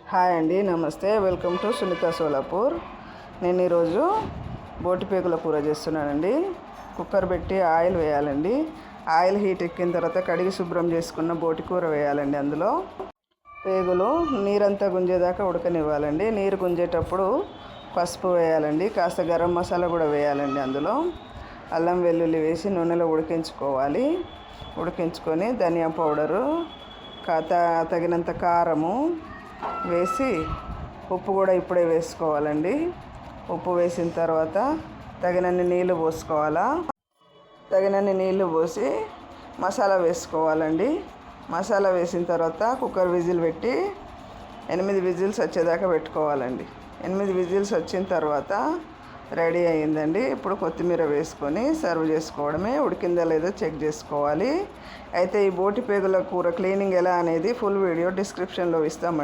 Hi అండి, నమస్తే. Welcome to Sunitha Solapur. నేను ఈరోజు బోటి పేగుల కూర చేస్తున్నానండి. కుక్కర్ పెట్టి ఆయిల్ వేయాలండి. ఆయిల్ హీట్ ఎక్కిన తర్వాత కడిగి శుభ్రం చేసుకున్న బోటి కూర వేయాలండి. అందులో పేగులు నీరంతా గుంజేదాకా ఉడకనివ్వాలండి. నీరు గుంజేటప్పుడు పసుపు వేయాలండి. కాస్త గరం మసాలా కూడా వేయాలండి. అందులో అల్లం వెల్లుల్లి వేసి నూనెలో ఉడికించుకోవాలి. ఉడికించుకొని ధనియా పౌడరు, తగినంత కారము వేసి, ఉప్పు కూడా ఇప్పుడే వేసుకోవాలండి. ఉప్పు వేసిన తర్వాత తగినన్ని నీళ్ళు పోసుకోవాలా. తగినన్ని నీళ్ళు పోసి మసాలా వేసుకోవాలండి. మసాలా వేసిన తర్వాత కుక్కర్ విజిల్ పెట్టి 8 విజిల్స్ వచ్చేదాకా పెట్టుకోవాలండి. 8 విజిల్స్ వచ్చిన తర్వాత రెడీ అయ్యిందండి. ఇప్పుడు కొత్తిమీర వేసుకొని సర్వ్ చేసుకోవడమే. ఉడికిందా లేదో చెక్ చేసుకోవాలి. అయితే ఈ బోటి పేగుల కూర క్లీనింగ్ ఎలా అనేది ఫుల్ వీడియో డిస్క్రిప్షన్లో ఇస్తామండి.